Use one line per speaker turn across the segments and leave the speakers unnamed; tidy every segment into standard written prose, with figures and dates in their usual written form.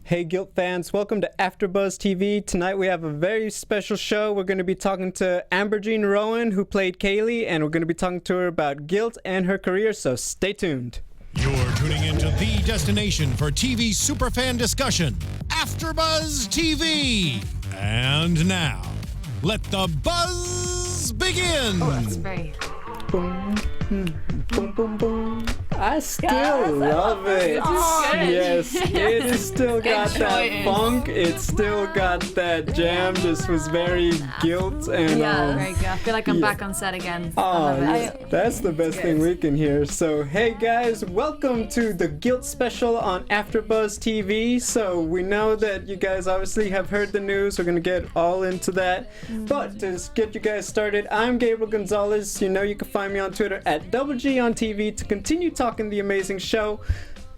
Hey Guilt fans, welcome to AFTERBUZZ TV. Tonight we have a very special show. We're going to be talking to Amber Jean Rowan, who played Kaylee, and we're going to be talking to her about guilt and her career, so stay tuned.
You're tuning into the destination for TV superfan discussion, AFTERBUZZ TV. And now, let the buzz begin.
Oh, that's very...
Boom, boom, boom, boom. I still love it. Yes, it still got that funk. It still got that jam. This was very guilt and
very good. I feel like I'm back on set again.
Oh, that's the best thing we can hear. So, hey guys, welcome to the Guilt special on AFTERBUZZ TV. So, we know that you guys obviously have heard the news. We're gonna get all into that. But to get you guys started, I'm Gabriel Gonzalez. You know you can find me on Twitter at G on TV to continue talking the amazing show.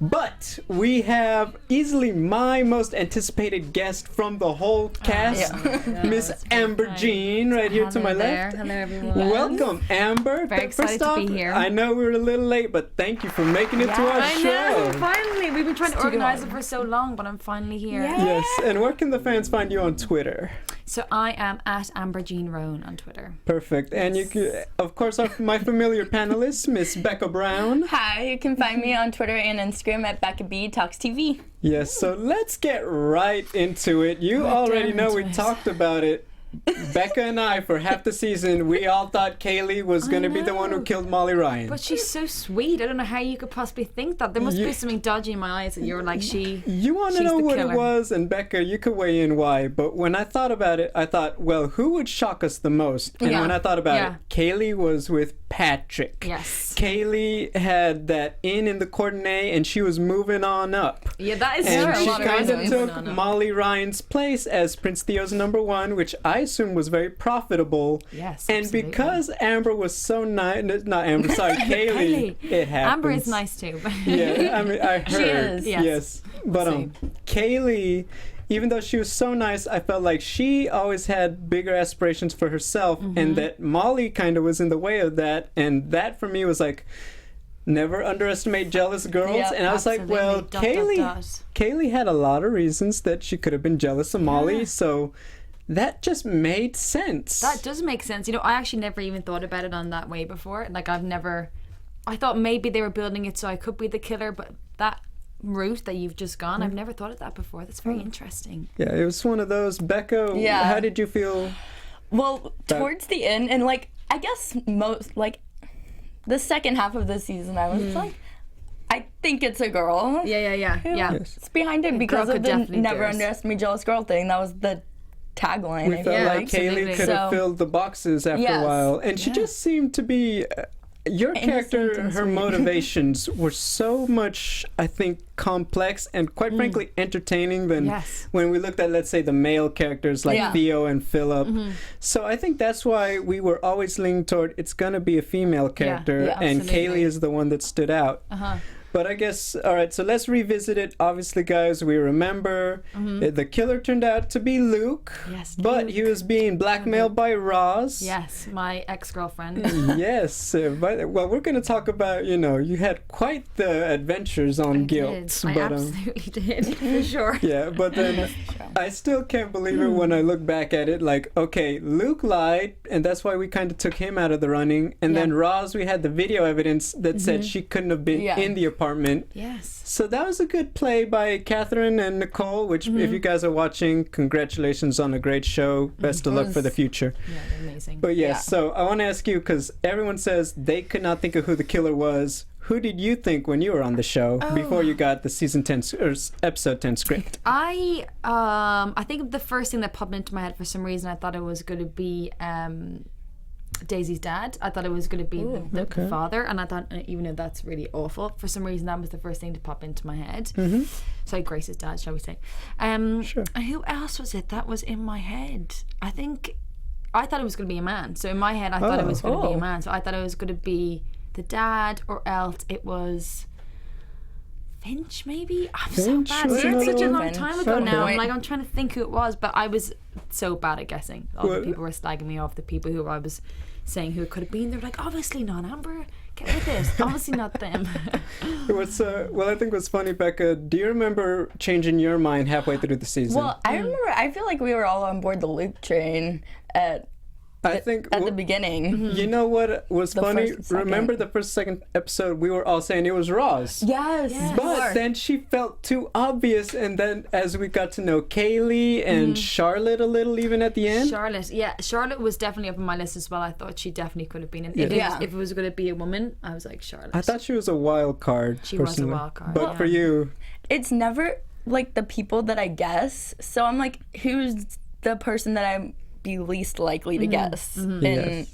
But we have easily my most anticipated guest from the whole cast, Miss Amber Jean, right here to my left.
Hello, everyone.
Welcome, Amber.
Very excited to be here.
I know we were a little late, but thank you for making it to our show.
I know, finally. We've been trying to organize it for so long, but I'm finally here.
Yes, and where can the fans find you on Twitter?
So I am at Amber Jean Rowan on Twitter.
Perfect. And you can, of course, my familiar panelist, Miss Becca Brown.
Hi, you can find me on Twitter and Instagram at Becca B Talks TV.
Yes, so let's get right into it. You already know we talked about it. Becca and I, for half the season, we all thought Kaylee was going to be the one who killed Molly Ryan.
But she's so sweet. I don't know how you could possibly think that. There must be something dodgy in my eyes that you're like,
You want to know what it was? And Becca, you could weigh in why. But when I thought about it, I thought, well, who would shock us the most? And when I thought about it, Kaylee was with Patrick.
Yes.
Kaylee had that in the coordinate, and she was moving on up.
Yeah, that is
and
true.
she kind of took Molly Ryan's place as Prince Theo's #1, which I assume was very profitable.
Yes,
and
absolutely.
Because Amber was so nice, not Amber, sorry, Kaylee, it happens.
Amber is nice too.
Yeah, I mean, I heard.
She is.
Yes. But Kaylee, even though she was so nice, I felt like she always had bigger aspirations for herself, and that Molly kind of was in the way of that, and that for me was like, never underestimate jealous girls.
Yep,
and I was like, well, Kaylee had a lot of reasons that she could have been jealous of Molly, so that just made sense.
That does make sense. You know, I actually never even thought about it on that way before. Like, I thought maybe they were building it so I could be the killer, but that route that you've just gone, I've never thought of that before. That's very interesting.
Yeah, it was one of those. Becca, how did you feel?
Well, towards the end, and like, I guess the second half of the season, I was like, I think it's a girl.
Yeah.
It's behind it because of the never underestimate jealous girl thing. That was the tagline.
We felt like Kaylee could have filled the boxes after a while, and she just seemed to be. Your character, her motivations were so much, I think, complex and quite frankly entertaining than when we looked at, let's say, the male characters like Theo and Philip. So I think that's why we were always leaning toward it's going to be a female character, and Kaylee is the one that stood out. But I guess, all right, so let's revisit it. Obviously, guys, we remember the killer turned out to be Luke, but he was being blackmailed by Roz.
Yes, my ex-girlfriend.
Yes. Well, we're going to talk about, you had quite the adventures on Guilt.
I absolutely did, for sure.
Yeah, but then I still can't believe it when I look back at it. Like, okay, Luke lied, and that's why we kind of took him out of the running. And then Roz, we had the video evidence that said she couldn't have been in the apartment.
Yes.
So that was a good play by Kathryn and Nichole, which if you guys are watching, congratulations on a great show. Best of luck for the future.
Yeah, they're amazing.
But so I want to ask you, because everyone says they could not think of who the killer was. Who did you think when you were on the show before you got the season 10 or episode 10 script?
I think the first thing that popped into my head for some reason, I thought it was going to be Daisy's dad. I thought it was going to be the father, and I thought, even though that's really awful, for some reason that was the first thing to pop into my head. Sorry, Grace's dad, shall we say.
Sure.
And who else was it that was in my head? I thought it was going to be a man. So in my head, I thought it was going to be a man. So I thought it was going to be the dad, or else it was Finch, maybe? I'm so bad. It's such a long time ago now. I'm trying to think who it was, but I was so bad at guessing. All the people were slagging me off. The people who I was saying who it could have been, they're like, obviously not Amber. Get with this. Obviously not them.
Well, I think what's funny, Becca, do you remember changing your mind halfway through the season?
Well, I remember, I feel like we were all on board the Luke train at the beginning.
You know what was funny? Remember the first, second episode, we were all saying it was Roz.
Yes.
But then she felt too obvious, and then as we got to know Kaylee and Charlotte a little, even at the end.
Charlotte was definitely up on my list as well. I thought she definitely could have been. If it was going to be a woman, I was like, Charlotte.
I thought she was a wild card.
She was a wild card.
But for you,
it's never like the people that I guess. So I'm like, who's the person that I'm be least likely to guess in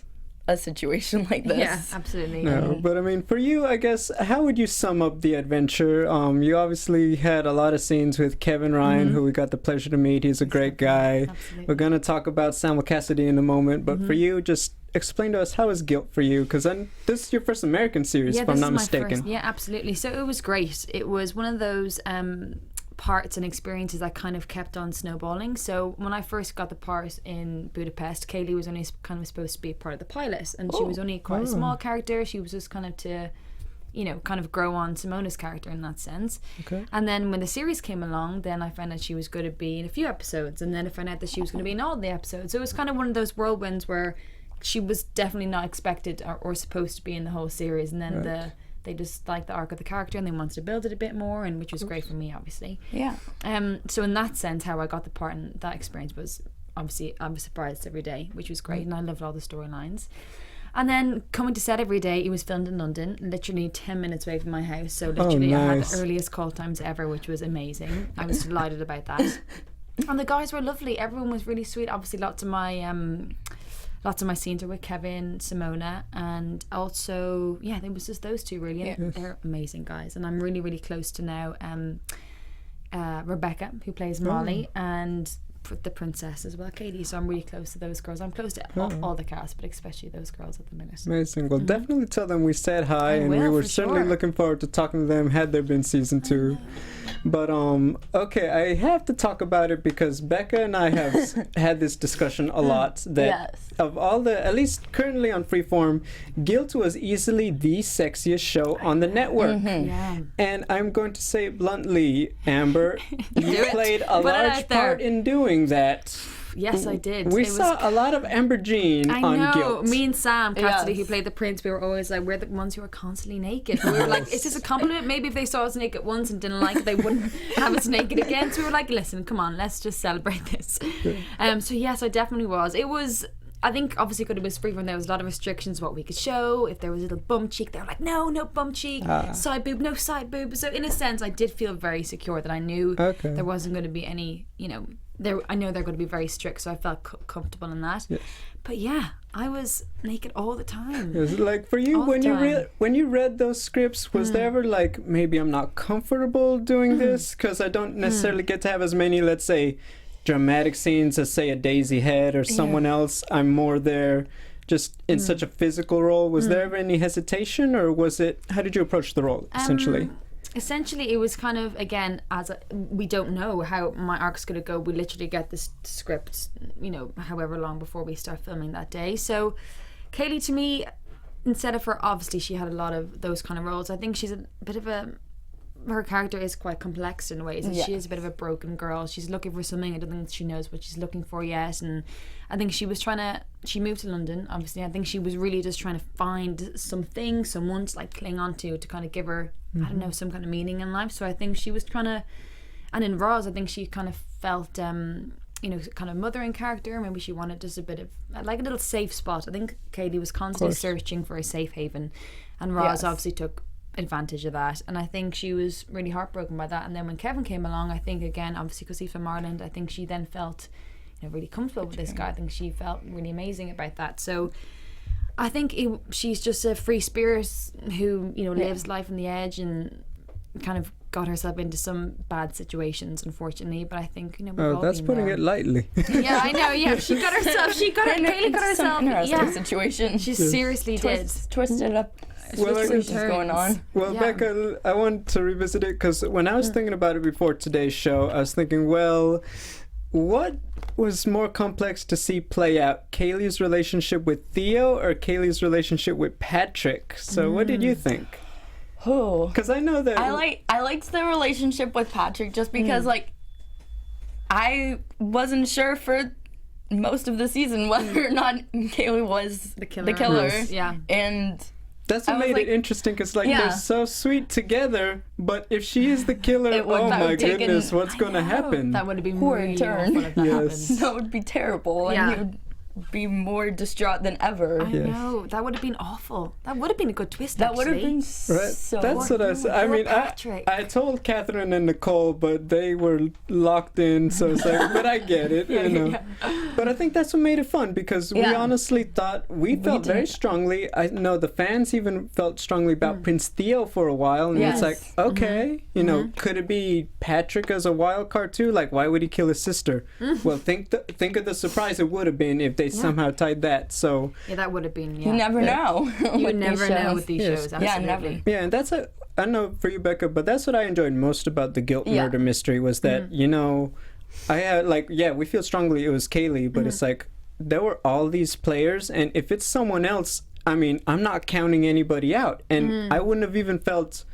a situation like this?
Yeah, absolutely.
No, but I mean, for you, I guess, how would you sum up the adventure? You obviously had a lot of scenes with Kevin Ryan, who we got the pleasure to meet. He's a great guy.
Absolutely.
We're going to talk about Samuel Cassidy in a moment, but for you, just explain to us, how is Guilt for you? Because this is your first American series, if I'm not mistaken.
Yeah, absolutely. So it was great. It was one of those parts and experiences that kind of kept on snowballing. So when I first got the part in Budapest, Kaylee was only kind of supposed to be a part of the pilot, and she was only quite a small character. She was just kind of to, kind of grow on Simona's character in that sense.
Okay.
And then when the series came along, then I found out she was going to be in a few episodes, and then I found out that she was going to be in all the episodes. So it was kind of one of those whirlwinds where she was definitely not expected or supposed to be in the whole series, and then they just liked the arc of the character and they wanted to build it a bit more, and which was great for me, obviously.
Yeah.
So in that sense, how I got the part and that experience was, obviously, I was surprised every day, which was great, and I loved all the storylines. And then coming to set every day, it was filmed in London, literally 10 minutes away from my house. So literally I had the earliest call times ever, which was amazing. I was delighted about that. And the guys were lovely. Everyone was really sweet. Obviously, lots of my scenes are with Kevin, Simona, and also, it was just those two really. Yeah. They're amazing guys, and I'm really, really close to now Rebecca, who plays Molly, and the princess as well, Katie. So I'm really close to those girls. I'm close to all the cast, but especially those girls at the minute.
Amazing. Well, definitely tell them we said hi, and we were certainly looking forward to talking to them had there been season 2. But okay, I have to talk about it because Becca and I have had this discussion a lot that of all the, at least currently on Freeform, Guilt was easily the sexiest show on the network. And I'm going to say bluntly, Amber, you played a large part in doing that.
Yes, I did.
We saw a lot of Amber Jean on Guilt.
Me and Sam Cassidy, who played the prince, we were always like, we're the ones who are constantly naked. We were like, is this a compliment? Maybe if they saw us naked once and didn't like it, they wouldn't have us naked again. So we were like, listen, come on, let's just celebrate this. So yes, I definitely was. It was, I think obviously because it was Freeform, there was a lot of restrictions what we could show. If there was a little bum cheek, they were like, no bum cheek. Side boob, no side boob. So in a sense, I did feel very secure that I knew there wasn't going to be any, I know they're going to be very strict, so I felt comfortable in that. Yes. But I was naked all the time.
Yes, like for you, when you read those scripts, was there ever like, maybe I'm not comfortable doing this because I don't necessarily get to have as many, let's say, dramatic scenes as say a Daisy Head or someone else? I'm more there just in such a physical role. Was there ever any hesitation, or was it, how did you approach the role essentially?
Essentially, it was kind of, again, we don't know how my arc's going to go. We literally get this script, however long before we start filming that day. So Kaylee, to me, instead of her, obviously she had a lot of those kind of roles. I think she's a bit of her character is quite complex in ways. She is a bit of a broken girl. She's looking for something. I don't think she knows what she's looking for yet. And I think she moved to London, obviously. I think she was really just trying to find something, someone to like cling on to kind of give her, I don't know, some kind of meaning in life. So I think she was trying to, and in Roz, I think she kind of felt, kind of mothering character. Maybe she wanted just a bit of, like a little safe spot. I think Kaylee was constantly searching for a safe haven. And Roz obviously took advantage of that, and I think she was really heartbroken by that. And then when Kevin came along, I think again, obviously because he's from Ireland, I think she then felt really comfortable with this guy. I think she felt really amazing about that. So I think she's just a free spirit who lives life on the edge and kind of got herself into some bad situations, unfortunately. But I think we've all
that's
been
putting
there.
it lightly.
Yeah, I know. Yeah, Kaylee got herself
interesting situation.
She seriously did
twisted up. Going on.
Well, Becca, I want to revisit it because when I was thinking about it before today's show, I was thinking, well, what was more complex to see play out? Kaylee's relationship with Theo or Kaylee's relationship with Patrick? So what did you think?
Oh,
because I know that
I liked the relationship with Patrick just because like I wasn't sure for most of the season whether or not Kaylee was the killer.
Yes.
Yeah.
And
that's what made it interesting, because like they're so sweet together, but if she is the killer, oh my goodness, what's going to happen?
That would have been really awful if that happened.
That would be terrible, and he would be more distraught than ever.
I know, that would have been awful. That would have been a good twist.
That would have been
right.
so.
That's what I said. I mean, I told Kathryn and Nichole, but they were locked in, so it's like, but I get it, you know. But I think that's what made it fun, because we honestly thought, we felt very strongly. I know the fans even felt strongly about Prince Theo for a while, and it's like, okay, you know, could it be Patrick as a wild card too? Like, why would he kill his sister? Well, think of the surprise it would have been if they somehow tied that. So
that would have been.
You never know.
You never know with these shows. Absolutely.
Yeah, never.
Yeah, and that's I don't know for you, Becca, but that's what I enjoyed most about the guilt murder mystery, was that you know, I had like we feel strongly it was Kaylee, but it's like there were all these players, and if it's someone else, I mean, I'm not counting anybody out, and I wouldn't have even felt.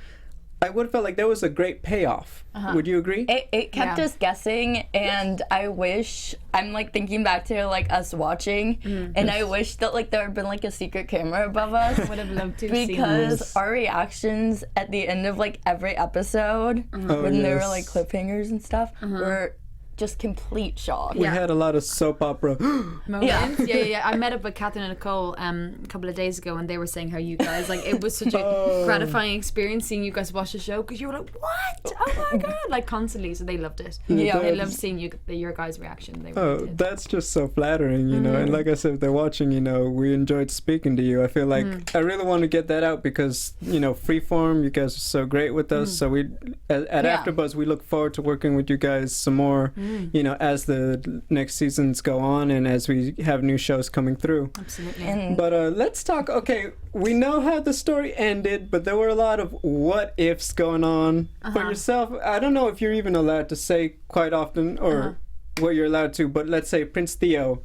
I would have felt like there was a great payoff. Would you agree?
It kept us guessing, and I wish, I'm like thinking back to like us watching, and I wish that like there had been like a secret camera above us.
Would have loved to
because our reactions at the end of like every episode, when there were like cliffhangers and stuff, were just complete shock.
We had a lot of soap opera
moments. Yeah. I met up with Kathryn and Nichole a couple of days ago, and they were saying how you guys, like, it was such a gratifying experience seeing you guys watch the show, because you were like, what? Oh my god, like constantly. So they loved it. Yeah, they loved seeing your guys' reaction. They really did.
That's just so flattering, you know. And like I said, if they're watching, you know, we enjoyed speaking to you. I feel like I really want to get that out, because you know, Freeform, you guys are so great with us. So we at AfterBuzz, we look forward to working with you guys some more. You know, as the next seasons go on and as we have new shows coming through.
Absolutely.
But let's talk, okay, we know how the story ended, but there were a lot of what ifs going on. For yourself, I don't know if you're even allowed to say quite often or what you're allowed to, but let's say Prince Theo.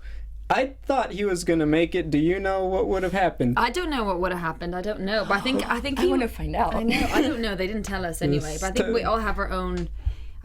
I thought he was gonna make it. Do you know what would have happened?
I don't know what would have happened. I don't know, but I think
I want to find out.
I know. I don't know. They didn't tell us anyway. But I think we all have our own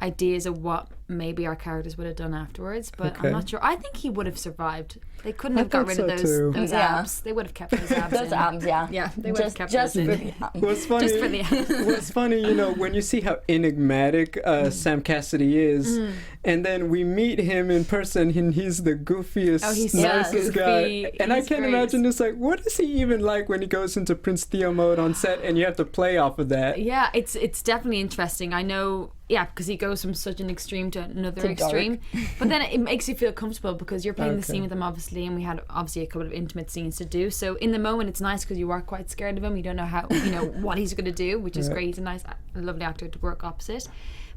ideas of what maybe our characters would have done afterwards, but I'm not sure. I think he would have survived. They couldn't have got rid of those abs. They would have kept those abs.
Those abs,
yeah. They would have kept those in.
What's funny?
Just for the abs.
What's funny, you know, when you see how enigmatic Sam Cassidy is, and then we meet him in person, and he's the goofiest, nicest guy. And I can't imagine this. Like, what is he even like when he goes into Prince Theo mode on set, and you have to play off of that?
Yeah, it's definitely interesting. I know. Yeah, because he goes from such an extreme to another extreme. But then it makes you feel comfortable, because you're playing the scene with him, obviously, and we had obviously a couple of intimate scenes to do. So in the moment, it's nice because you are quite scared of him. You don't know how, you know, what he's going to do, which is great. He's a lovely actor to work opposite.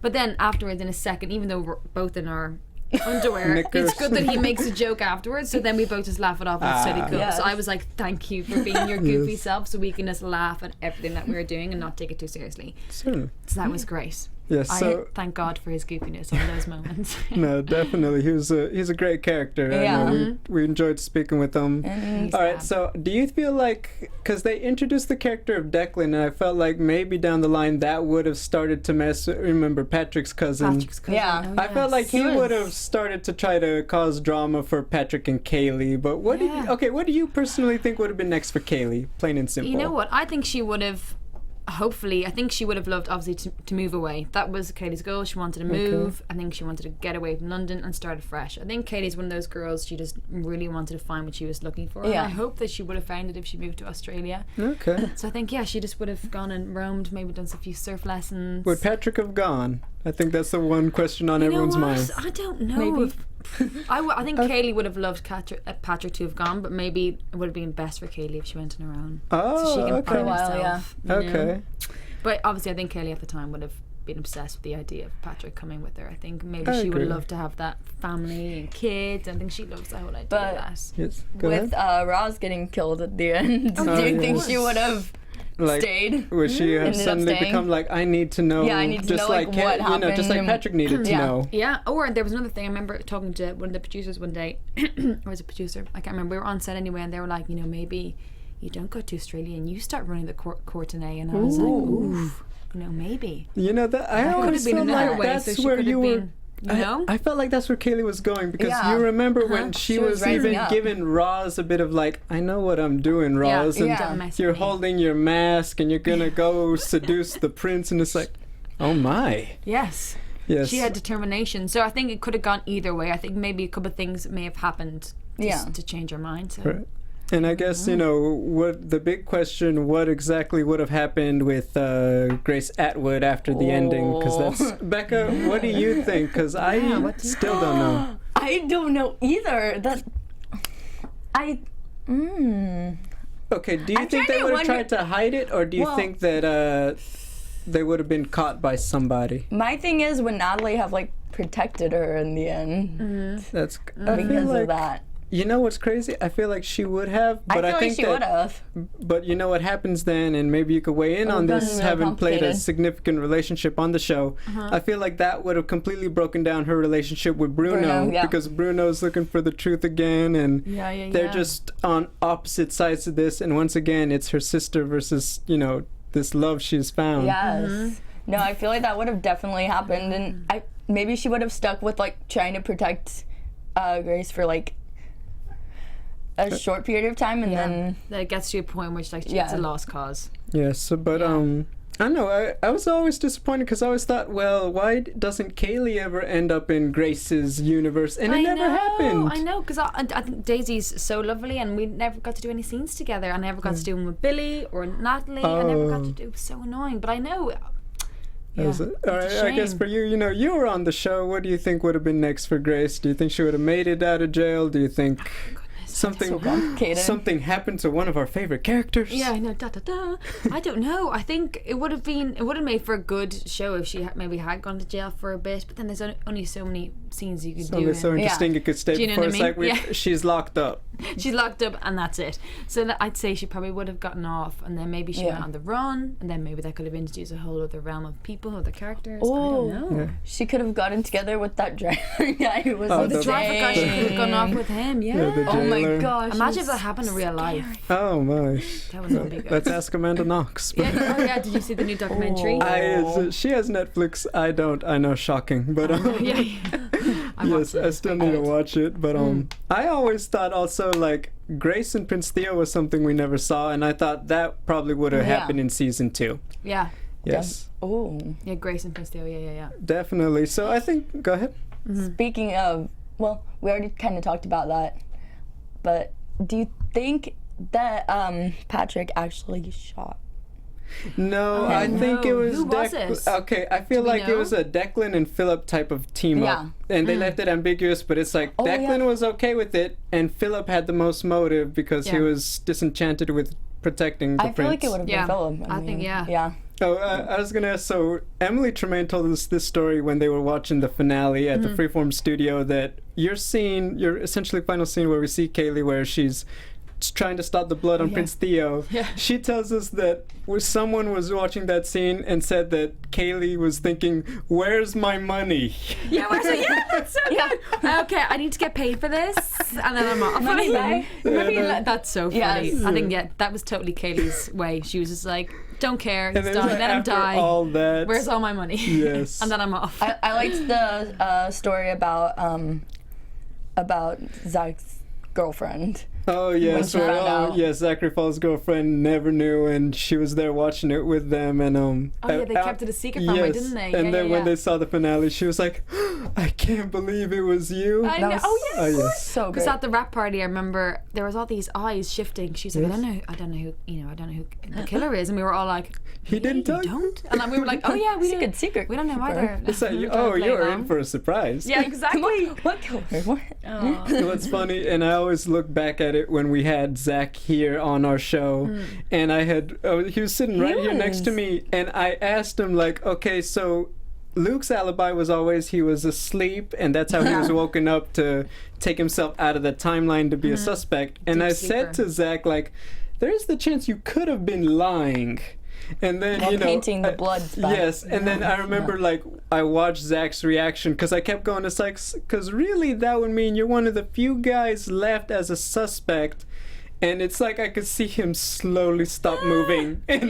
But then afterwards, in a second, even though we're both in our underwear, it's good that he makes a joke afterwards, so then we both just laugh it off and it's totally cool. So I was like, thank you for being your goofy self, so we can just laugh at everything that we were doing and not take it too seriously. So that was great.
Yes, so
thank God for his goofiness on those moments.
No, definitely, he's a great character. We enjoyed speaking with him. All right, so do you feel like, because they introduced the character of Declan, and I felt like maybe down the line that would have started to mess. Remember Patrick's cousin?
Yeah,
I felt like he would have started to try to cause drama for Patrick and Kaylee. But what do you personally think would have been next for Kaylee? Plain and simple.
You know what? I think she would have. Hopefully, I think she would have loved, obviously, to move away. That was Kaylee's goal. She wanted to move. I think she wanted to get away from London and start afresh. I think Kaylee's one of those girls, she just really wanted to find what she was looking for. And I hope that she would have found it if she moved to Australia. Okay. So I think, she just would have gone and roamed, maybe done a few surf lessons.
Would Patrick have gone? I think that's the one question on everyone's mind.
I don't know. Maybe. I think Kaylee would have loved Patrick to have gone, but maybe it would have been best for Kaylee if she went on her own.
Oh,
so she can find herself,
okay.
But obviously, I think Kaylee at the time would have been obsessed with the idea of Patrick coming with her. I think maybe she would love to have that family and kids. I think she loves the whole idea of that.
Yes,
with Roz getting killed at the end, do you think she would have
like
stayed.
where she has suddenly become like, I need to know.
Yeah, I need to
just
know
like
what happened.
you know, just like Patrick needed to know.
Yeah. Or there was another thing. I remember talking to one of the producers one day, or was a producer? I can't remember. We were on set anyway, and they were like, you know, maybe you don't go to Australia and you start running the courtenay. And I was like, ooh, you know, maybe.
You know that I always felt like that's where you were.
You know?
I felt like that's where Kaylee was going because you remember when she was even giving Roz a bit of like, I know what I'm doing, Roz, and you're holding your mask and you're gonna go seduce the prince, and it's like, oh my.
Yes. She had determination. So I think it could have gone either way. I think maybe a couple of things may have happened to change her mind. So.
Right. And I guess, you know, what the big question, what exactly would have happened with Grace Atwood after the ending? Because that's... Becca, what do you think? Because I still don't know.
I don't know either.
Okay, do you think they would have tried to hide it? Or do you think that they would have been caught by somebody?
My thing is, would Natalie have, like, protected her in the end?
That's...
Because of that.
You know what's crazy? I feel like she would have, but I think
she would have.
But you know what happens then, and maybe you could weigh in on this, having played a significant relationship on the show. I feel like that would have completely broken down her relationship with Bruno because Bruno's looking for the truth again, and they're just on opposite sides of this. And once again, it's her sister versus, you know, this love she's found.
Yes. No, I feel like that would have definitely happened, and maybe she would have stuck with like trying to protect Grace for like a short period of time, and then
it gets to a point which like it's a lost cause.
Yes, but I don't know. I was always disappointed because I always thought, well, why doesn't Kaylee ever end up in Grace's universe? And it never happened.
I know, because I think Daisy's so lovely, and we never got to do any scenes together. I never got to do them with Billy or Natalie. I never got to do. It was so annoying, but I know.
All right, I guess for you, you know, you were on the show. What do you think would have been next for Grace? Do you think she would have made it out of jail? Do you think something happened to one of our favorite characters?
Yeah, I know. I don't know. I think it would have made for a good show if she maybe had gone to jail for a bit. But then there's only so many scenes you could do.
It's so interesting it could stay before it's like she's locked up.
She's locked up and that's it. So I'd say she probably would have gotten off, and then maybe she went on the run, and then maybe that could have introduced a whole other realm of people, other characters.
Oh,
I don't know.
Yeah. She could have gotten together with that driver guy who was
the driver guy. She could have gone off with him.
Oh my gosh!
Imagine if that happened in real life.
Oh my!
That would not be good.
Let's ask Amanda Knox.
Did you see the new documentary?
She has Netflix. I don't. I know, shocking, but yes, I still need to watch it. But I always thought also like Grace and Prince Theo was something we never saw, and I thought that probably would have happened in season 2.
Yeah.
Yes.
Yeah, Grace and Prince Theo. Yeah.
Definitely. So I think. Go ahead.
Speaking of, well, we already kind of talked about that, but do you think that Patrick actually shot?
No, I think it was.
Who was it?
Okay, I feel like it was a Declan and Philip type of team up, and they left it ambiguous. But it's like Declan was okay with it, and Philip had the most motive because he was disenchanted with protecting the prince.
I feel like it would have been Philip.
I think yeah.
Oh, I was gonna ask. So Emily Tremaine told us this story when they were watching the finale at the Freeform studio. That your essentially final scene where we see Kaylee, where she's trying to stop the blood on Prince Theo. She tells us that someone was watching that scene and said that Kaylee was thinking, "Where's my money?"
Yeah, that's so good. Okay, I need to get paid for this, and then I'm off. That's so funny.
Yes.
I think that was totally Kaylee's way. She was just like, "Don't care, it's done.
Like,
Let him die.
All that,
where's all my money?"
Yes,
and then I'm off.
I liked the story about Zach's girlfriend.
Oh yes, Zachary Fall's girlfriend never knew, and she was there watching it with them, and
they kept it a secret from her, didn't they?
And then when they saw the finale, she was like, "I can't believe it was you."
I know.
Yes.
So good.
Because at the rap party, I remember there was all these eyes shifting. She's like, I don't know who the killer is, and we were all like,
he didn't tell you.
Don't. And then we were like, oh yeah, we don't.
Secret.
We don't know either.
It's like, you're in for a surprise.
Yeah, exactly.
What killer? What?
What's funny, and I always look back at it when we had Zach here on our show, and he was sitting right here next to me, and I asked him like, okay, so Luke's alibi was always he was asleep, and that's how he was woken up to take himself out of the timeline to be a suspect. And I said to Zach, like, there's the chance you could have been lying. And then,
While painting the blood spot.
Yes, and then I remember, like, I watched Zach's reaction, because I kept going, it's like, because really that would mean you're one of the few guys left as a suspect. And it's like I could see him slowly stop moving. And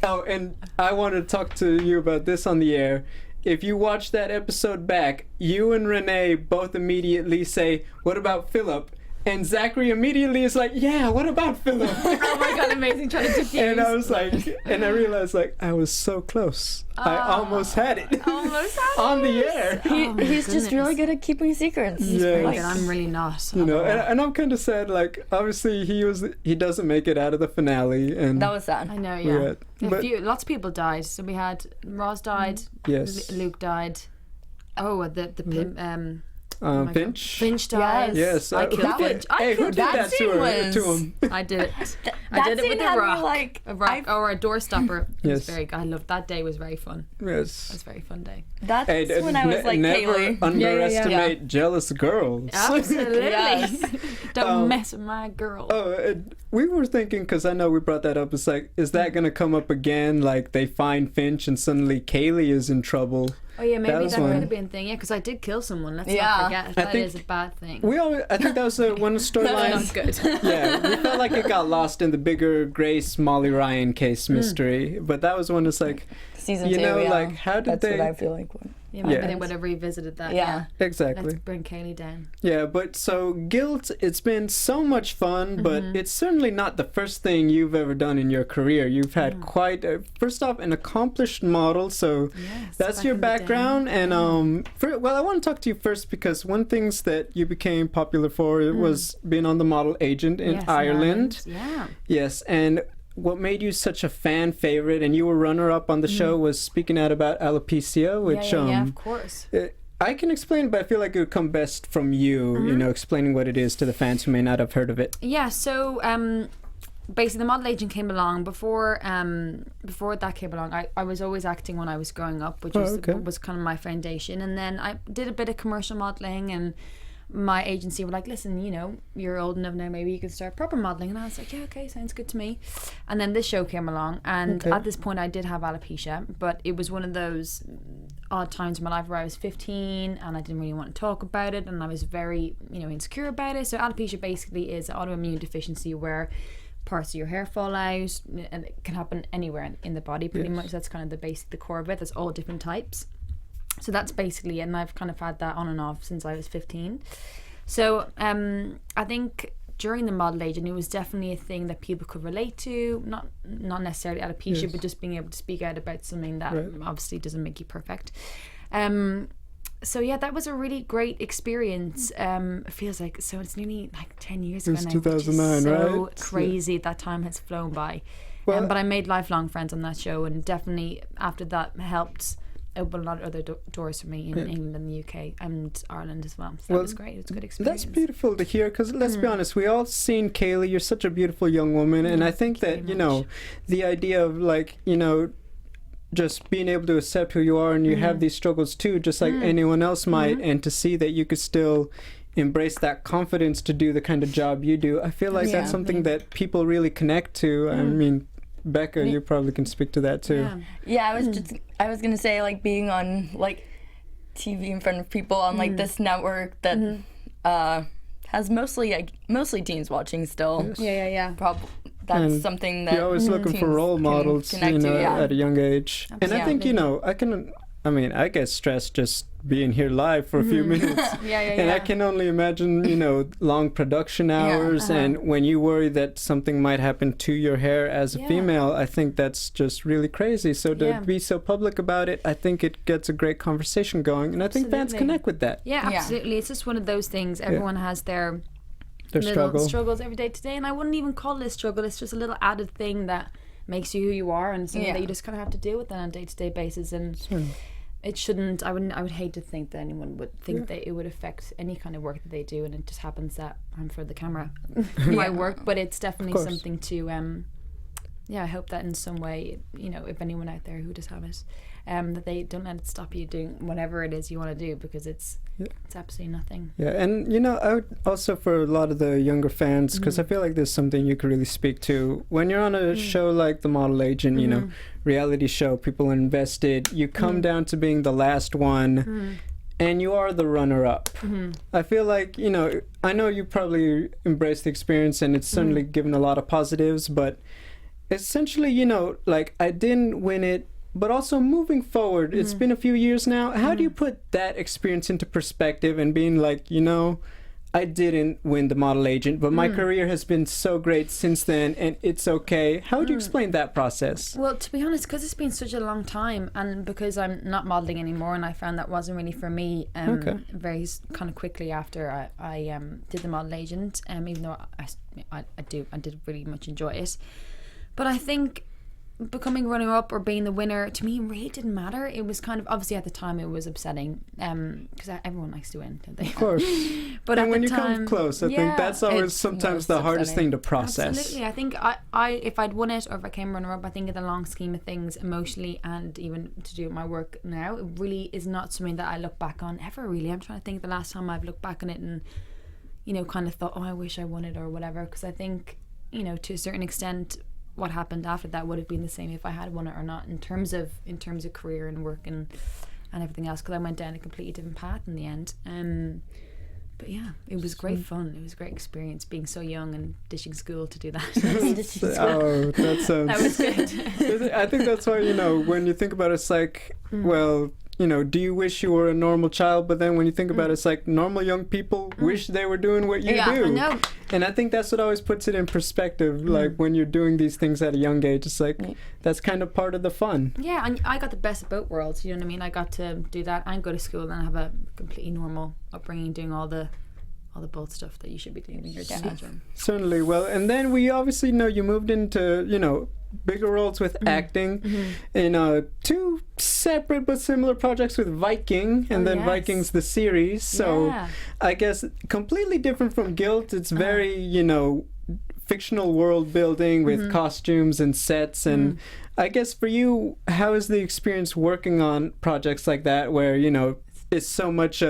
Oh, and I wanted to talk to you about this on the air. If you watch that episode back, you and Renee both immediately say, "What about Philip?" And Zachary immediately is like, "Yeah, what about Philip?"
Oh my god, amazing, trying to diffuse.
And I was like, and I realized, like, I was so close. I almost had it.
Almost had it.
On the air.
He's just really good at keeping secrets.
He's very good. I'm really not.
You know, and I'm kind of sad. Like, obviously, he doesn't make it out of the finale, and
that was sad.
I know, yeah.
But
Lots of people died. So we had Roz died.
Yes.
Luke died. Oh, the pimp.
Finch
died.
Yes,
I killed Finch.
Who did that to him?
I did it. I did it with a rock. A rock or a door stopper. It was very good. I loved that day. Was very fun.
Yes,
it was a very fun day.
That's when I was like,
never
Kaylee.
underestimate jealous girls.
Absolutely. Don't mess with my girl.
Oh, we were thinking, because I know we brought that up. It's like, is that going to come up again? Like, they find Finch and suddenly Kaylee is in trouble.
Oh yeah, maybe that could have been a thing. Yeah, because I did kill someone. Let's not forget. That is a bad thing.
I think that was one storyline.
That's good.
Yeah, we felt like it got lost in the bigger Grace Molly Ryan case mystery, but that was one that's like,
season 2.
You know, like, how did
That's what I feel like.
Yeah, maybe they would have revisited that. Yeah,
exactly.
Let's bring Kaylee down.
Yeah, but so Guilt, it's been so much fun, but it's certainly not the first thing you've ever done in your career. You've had quite, first off, an accomplished model, so that's your background. And I want to talk to you first because one things that you became popular for was being on The Model Agent in Ireland.
Yeah.
Yes, and what made you such a fan favorite, and you were runner-up on the show, was speaking out about alopecia, which
yeah, of course.
I can explain, but I feel like it would come best from you, you know, explaining what it is to the fans who may not have heard of it.
Yeah, so basically The Model Agent came along. Before that came along, I was always acting when I was growing up, which was kind of my foundation. And then I did a bit of commercial modelling, and my agency were like, listen, you know, you're old enough now, maybe you can start proper modelling. And I was like, yeah, okay, sounds good to me. And then this show came along, and at this point I did have alopecia, but it was one of those odd times in my life where I was 15 and I didn't really want to talk about it, and I was very, you know, insecure about it. So alopecia basically is an autoimmune deficiency where parts of your hair fall out, and it can happen anywhere in the body pretty much. That's kind of the core of it. There's all different types. So that's basically it, and I've kind of had that on and off since I was 15. So I think during The Model Agent, it was definitely a thing that people could relate to, not necessarily alopecia, but just being able to speak out about something that obviously doesn't make you perfect. So yeah, that was a really great experience. It feels like, so it's nearly like 10 years ago now.
2009,
so
right?
crazy. That time has flown by. But I made lifelong friends on that show, and definitely after that helped open a lot of other doors for me in England and the UK and Ireland as well. So that was great. It was a good experience.
That's beautiful to hear, because let's be honest, we all seen Kaylee. You're such a beautiful young woman, and I think that, you know, the idea of, like, you know, just being able to accept who you are, and you have these struggles too, just like anyone else might, and to see that you could still embrace that confidence to do the kind of job you do, I feel like that's something that people really connect to. I mean, Becca, you probably can speak to that too.
Yeah, I was gonna say, like, being on like TV in front of people on like this network that has mostly teens watching still.
Yeah.
That's
and
something that
you're always looking for role models, you know, at a young age.
Absolutely.
And I think, you know, I get stressed just being here live for a few minutes. And I can only imagine, you know, long production hours, and when you worry that something might happen to your hair as a female, I think that's just really crazy. So to be so public about it, I think it gets a great conversation going, and I think fans connect with that.
Yeah, absolutely. It's just one of those things. Everyone has their little struggles every day today, and I wouldn't even call it a struggle. It's just a little added thing that makes you who you are, and something that you just kind of have to deal with on a day-to-day basis. And it shouldn't. I would hate to think that anyone would think that it would affect any kind of work that they do, and it just happens that I'm for the camera, my work. But it's definitely something to I hope that in some way, you know, if anyone out there who does have it, that they don't let it stop you doing whatever it is you want to do, because it's absolutely nothing.
Yeah, and you know, I would also, for a lot of the younger fans, because I feel like there's something you could really speak to when you're on a show like The Model Agent, you know, reality show, people are invested. You come down to being the last one. And you are the runner-up. I feel like, you know, I know you probably embraced the experience and it's certainly given a lot of positives, but essentially, you know, like, I didn't win it, but also moving forward, it's been a few years now. How do you put that experience into perspective and being like, you know, I didn't win The Model Agent, but my career has been so great since then, and it's okay. How would you explain that process?
Well, to be honest, because it's been such a long time, and because I'm not modelling anymore, and I found that wasn't really for me very kind of quickly after I did The Model Agent, even though I did really much enjoy it. But I think becoming runner-up or being the winner, to me, really didn't matter. It was kind of, obviously at the time it was upsetting, because everyone likes to win, don't they?
Of course.
But
and when you
time,
come close, I think that's always sometimes the hardest thing to process.
Absolutely. I think I if I'd won it, or if I came runner-up, I think in the long scheme of things, emotionally and even to do with my work now, it really is not something that I look back on ever, really. I'm trying to think the last time I've looked back on it and, you know, kind of thought, oh, I wish I won it or whatever, because I think, you know, to a certain extent, what happened after that would have been the same if I had won it or not, in terms of career and work and everything else, because I went down a completely different path in the end. But yeah, it was great fun. It was a great experience being so young and ditching school to do that.
Oh, that sounds...
That was good.
I think that's why, you know, when you think about it, it's like, well, you know, do you wish you were a normal child? But then when you think about it, it's like normal young people wish they were doing what you do.
I know.
And I think that's what always puts it in perspective. Like, when you're doing these things at a young age, it's like, that's kind of part of the fun.
Yeah, and I got the best of both worlds, you know what I mean? I got to do that and go to school and have a completely normal upbringing, doing all the both stuff that you should be doing when you're a teenager.
Certainly. Well, and then we obviously know you moved into, you know, bigger roles with acting in 2 separate but similar projects with Viking, and then Vikings the series. So I guess completely different from Guilt. It's very, you know, fictional world building with costumes and sets. And I guess for you, how is the experience working on projects like that, where, you know, it's so much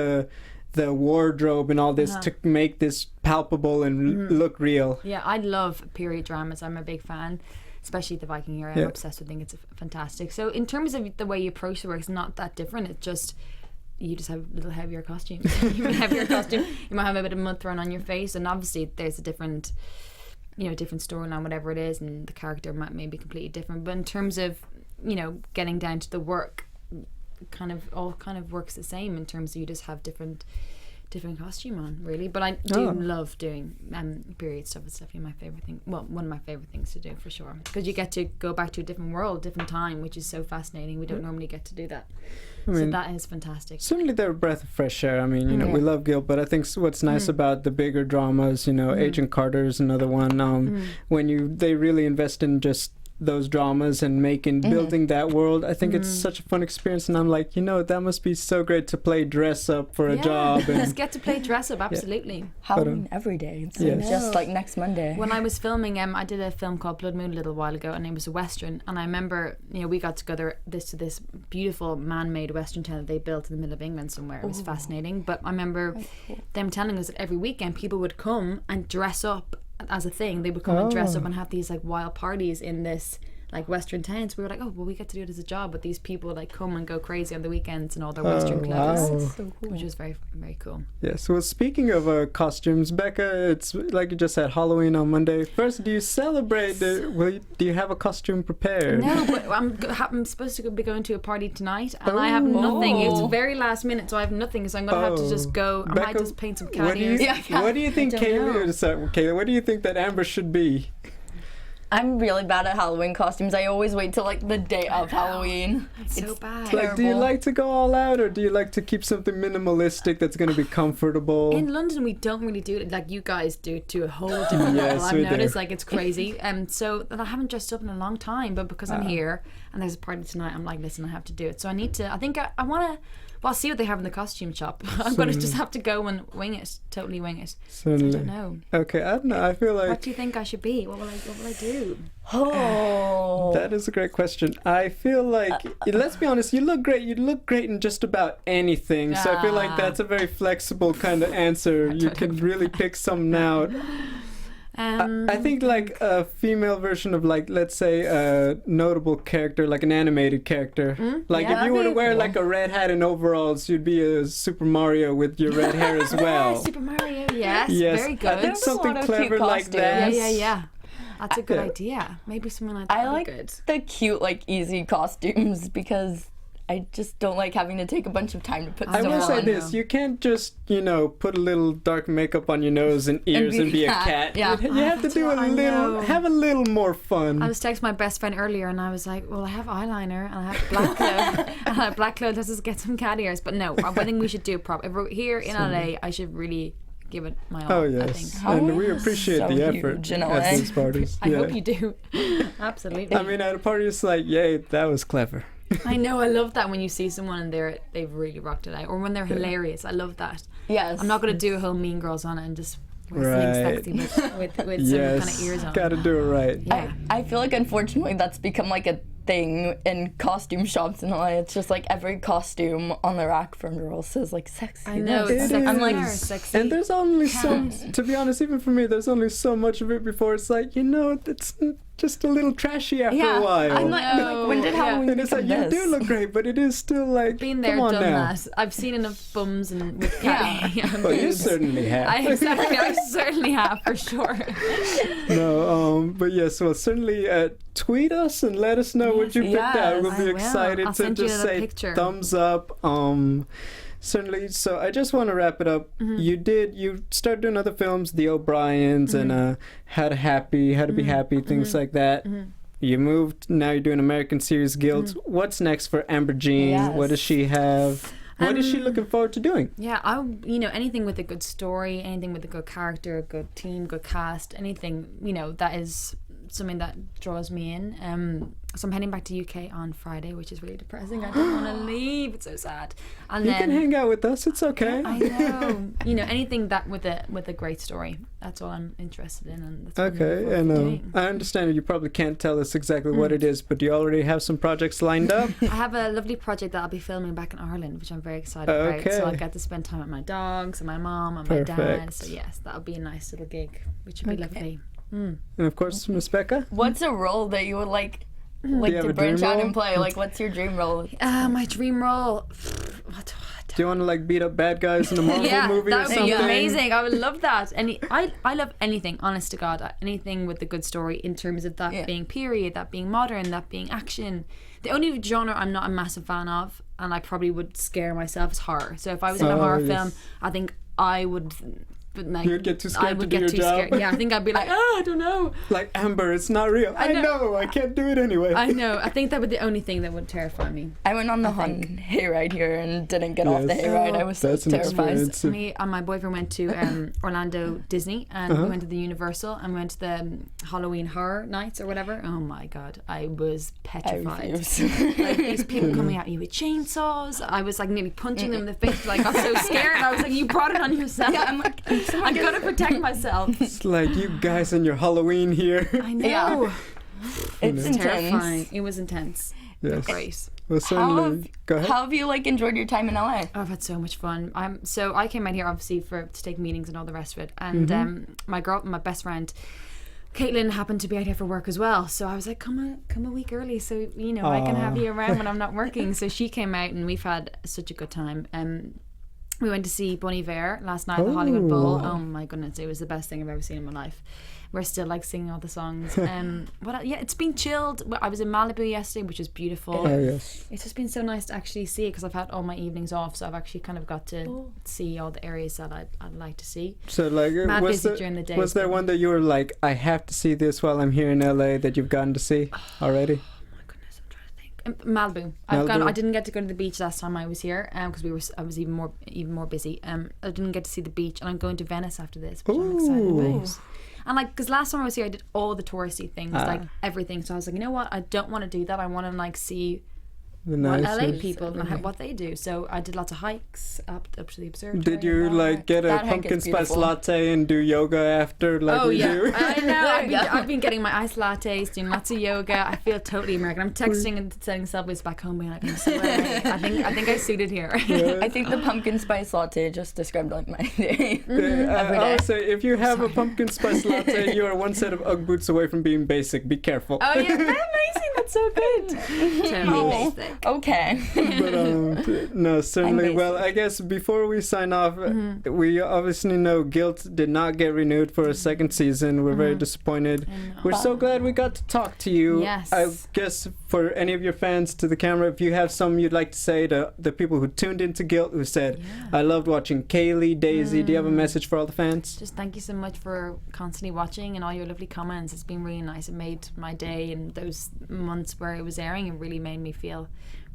the wardrobe and all this to make this palpable and look real?
Yeah, I love period dramas. I'm a big fan, especially the Viking era. I'm obsessed with it. I think it's fantastic. So in terms of the way you approach the work, it's not that different. It's just you just have a little heavier costumes. You might have your costume, you might have a bit of mud thrown on your face, and obviously there's a different, you know, different storyline, whatever it is, and the character might be completely different. But in terms of, you know, getting down to the work, all works the same, in terms of you just have different costume on, really. But I do love doing period stuff. It's definitely my favorite thing, well, one of my favorite things to do, for sure, because you get to go back to a different world, different time, which is so fascinating. We don't normally get to do that. I mean, so that is fantastic.
Certainly they're a breath of fresh air. I mean, you know, we love Guilt, but I think what's nice about the bigger dramas, you know, Agent Carter's another one, when they really invest in just those dramas and building that world. I think it's such a fun experience, and I'm like, you know, that must be so great to play dress up for a job. And
just get to play dress up, absolutely.
Halloween every day. It's just like next Monday.
When I was filming, I did a film called Blood Moon a little while ago, and it was a Western, and I remember, you know, we got to go to this beautiful man-made Western town that they built in the middle of England somewhere. It was fascinating. But I remember them telling us that every weekend people would come and dress up as a thing. They would come and dress up and have these like wild parties in this like Western towns. We were like, oh, well, we get to do it as a job, but these people like come and go crazy on the weekends in all their Western clothes.
Wow.
So cool. Which was very, very cool.
Yes. Well, speaking of costumes, Becca, it's like you just said, Halloween on Monday. First, do you celebrate? Do you have a costume prepared?
No, but I'm supposed to be going to a party tonight, and I have nothing. It's very last minute, so I have nothing. So I'm going to have to just go.
Becca,
I might just paint some cat ears.
What do you think, Kayla? What do you think that Amber should be?
I'm really bad at Halloween costumes. I always wait till like the day of Halloween.
It's so bad.
Like, do you like to go all out, or do you like to keep something minimalistic that's going to be comfortable?
In London, we don't really do it like you guys do to a whole different level. I've noticed, like, it's crazy. So I haven't dressed up in a long time, but because I'm here and there's a party tonight, I'm like, listen, I have to do it. So I think I want to. Well, I'll see what they have in the costume shop. I'm going to just have to go and wing it, totally wing it.
Certainly.
I don't know.
Okay, I don't know. I feel like...
What do you think I should be? What will I do? you?
Oh,
That is a great question. I feel like, let's be honest, you look great. You look great in just about anything. So I feel like that's a very flexible kind of answer. You can really pick something out. I think like a female version of like, let's say a notable character, like an animated character. Like if you were to wear like a red hat and overalls, you'd be a Super Mario with your red hair as well.
Super Mario, yes,
Yes,
very good.
I think something clever like that.
Yeah. That's a good idea. Maybe someone like that
I
would
like
be good.
the cute, like, easy costumes because I just don't like having to take a bunch of time to put
I
stuff
will say
on.
this, you can't just, put a little dark makeup on your nose and ears and be a cat.
Yeah.
You have to do have a little more fun.
I was texting my best friend earlier and I was like, well, I have eyeliner and I have black clothes. And I have black clothes, let's just get some cat ears. But no, I think we should do prop. If we're here in LA, I should really give it my all.
Oh,
I
yes.
think.
And we appreciate
So
the effort
huge in
at
LA.
these parties.
I hope you do. Absolutely.
I mean, at a party, it's like, yay, that was clever.
I know, I love that when you see someone and they've really rocked it out, or when they're hilarious. I love that.
Yes.
I'm not going to do a whole Mean Girls on it and just wear
Right.
something sexy with some kind of ears on.
Gotta do it right.
Yeah.
I feel like, unfortunately, that's become like a thing in costume shops in LA. It's just like every costume on the rack for girls says like sexy.
I know,
It
it's sexy.
is.
I'm like, sexy.
And there's only to be honest, even for me, there's only so much of it before it's like, it's just a little trashy after a while.
I'm like, when did Halloween
and it's like,
become
you
this?
do look great, but it is still like,
Been there,
come on
done
now.
that. I've seen enough bums and with cat.
Well, you certainly have.
I certainly have, for sure.
No, but yes, well, certainly tweet us and let us know what you picked out. We'll
I
be
will.
excited
I'll
to
send you
just
another
say
picture.
thumbs up. Certainly. So I just want to wrap it up. You started doing other films, The O'Briens and How to Be Happy, things like that. You moved, now you're doing American Series Guild. What's next for Amber Jean?
Yes.
What does she have? What is she looking forward to doing?
Yeah, anything with a good story, anything with a good character, a good team, good cast, anything, that is something that draws me in. So I'm heading back to UK on Friday, which is really depressing. I don't want to leave. It's so sad. And
You
then
can hang out with us. It's okay.
I know. Anything that with a great story. That's all I'm interested in, and that's what I'm looking
Okay,
forward to
and
doing.
I understand you probably can't tell us exactly what it is, but do you already have some projects lined up?
I have a lovely project that I'll be filming back in Ireland, which I'm very excited about. So I'll get to spend time with my dogs and my mom and my dad.
Perfect.
So yes, that'll be a nice little gig, which would be lovely.
And of course, Miss Becca.
What's a role that you would like
you have
to
a
branch
dream
out
role?
and play? Like, what's your dream role?
My dream role.
Do you want to beat up bad guys in a Marvel movie or
that would
something?
be amazing. I would love that. I love anything, honest to God, anything with a good story in terms of that being period, that being modern, that being action. The only genre I'm not a massive fan of, and I probably would scare myself, is horror. So if I was in a horror film, I think I would. But like,
You'd get too scared
I
to
would
do
get
your
too
job.
scared. Yeah, I think I'd be like, I don't know.
Like, Amber, it's not real. I know. I can't do it anyway.
I know. I think that would be the only thing that would terrify me.
I went on the hayride here and didn't get off the hayride. I was so
That's an
terrified.
experience.
Me and my boyfriend went to Orlando Disney, and we went to the Universal and went to the Halloween Horror Nights or whatever. Oh my God, I was petrified. Like, these people coming at you with chainsaws. I was like nearly punching them in the face. Like, I was so scared. I was like, you brought it on yourself.
Yeah, I'm like,
I'm gonna protect myself.
It's like, you guys and your Halloween here.
I know.
it's intense.
Terrifying. It was intense.
Yes.
Great.
Well, certainly. Go ahead.
How have you enjoyed your time in LA?
Oh, I've had so much fun. So I came out here obviously to take meetings and all the rest of it. And my best friend, Caitlin, happened to be out here for work as well. So I was like, come a week early, so I can have you around when I'm not working. So she came out, and we've had such a good time. We went to see Bon Iver last night at the Hollywood Bowl. Oh my goodness, it was the best thing I've ever seen in my life. We're still singing all the songs. It's been chilled. I was in Malibu yesterday, which was beautiful.
Oh, yes.
It's just been so nice to actually see it, because I've had all my evenings off, so I've actually kind of got to see all the areas that I'd like to see.
So,
Mad
was
busy during the day.
there one that you were like, I have to see this while I'm here in LA, that you've gotten to see already?
Malibu.
Malibu.
I didn't get to go to the beach last time I was here, because I was even more busy. I didn't get to see the beach, and I'm going to Venice after this, which I'm excited about. And because last time I was here, I did all the touristy things, like everything. So I was like, you know what? I don't want to do that. I want to see what LA people, what they do. So I did lots of hikes up to the observatory.
Did you like get a pumpkin spice latte and do yoga after like we do?
I know. I've been getting my iced lattes, doing lots of yoga. I feel totally American. I'm texting and sending subways back home being like, I'm so ready. I think I suited here.
Yeah.
I think the pumpkin spice latte just described like my day.
I would say if you have a pumpkin spice latte, you are one set of Ugg boots away from being basic. Be careful.
Oh yeah, amazing. That's so good. Totally basic.
Okay.
But no, certainly. Well, I guess before we sign off, we obviously know Guilt did not get renewed for a second season. We're very disappointed. We're so glad we got to talk to you.
Yes.
I guess for any of your fans to the camera, if you have something you'd like to say to the people who tuned into Guilt, who said, I loved watching Kaylee, Daisy, do you have a message for all the fans?
Just thank you so much for constantly watching and all your lovely comments. It's been really nice. It made my day, and those months where it was airing, it really made me feel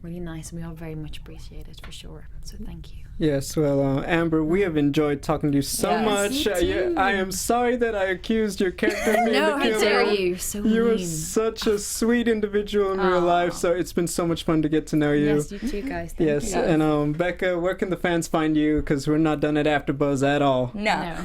really nice, and we all very much appreciate it for sure. So thank you.
Yes, well, Amber, we have enjoyed talking to you so much. I am sorry that I accused your character of being
No,
the
how
killer.
dare you? So mean.
You are such a sweet individual in real life, so it's been so much fun to get to know you.
Yes, you too, guys. Thank you.
And Becca, where can the fans find you? Because we're not done at AfterBuzz at all.
No.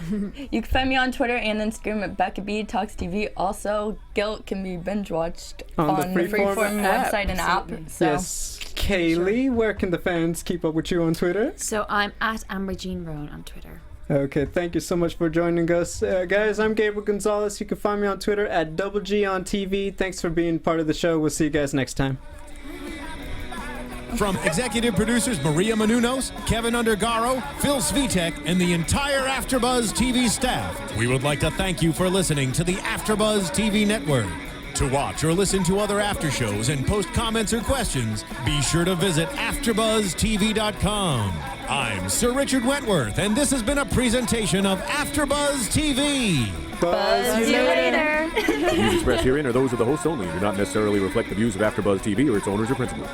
You can find me on Twitter and Instagram at Becca B Talks TV. Also, Guilt can be binge watched on the Freeform website and app. So.
Yes. Kaylee, where can the fans keep up with you on Twitter?
So I'm at Amber Jean Rowan on Twitter.
Okay, thank you so much for joining us. Guys, I'm Gabriel Gonzalez. You can find me on Twitter at Double G on TV. Thanks for being part of the show. We'll see you guys next time.
From executive producers Maria Menounos, Kevin Undergaro, Phil Svitek, and the entire AfterBuzz TV staff, we would like to thank you for listening to the AfterBuzz TV network. To watch or listen to other after shows and post comments or questions, be sure to visit AfterBuzzTV.com. I'm Sir Richard Wentworth, and this has been a presentation of AfterBuzz TV.
Buzz you later.
The views expressed herein are those of the hosts only and do not necessarily reflect the views of AfterBuzz TV or its owners or principals.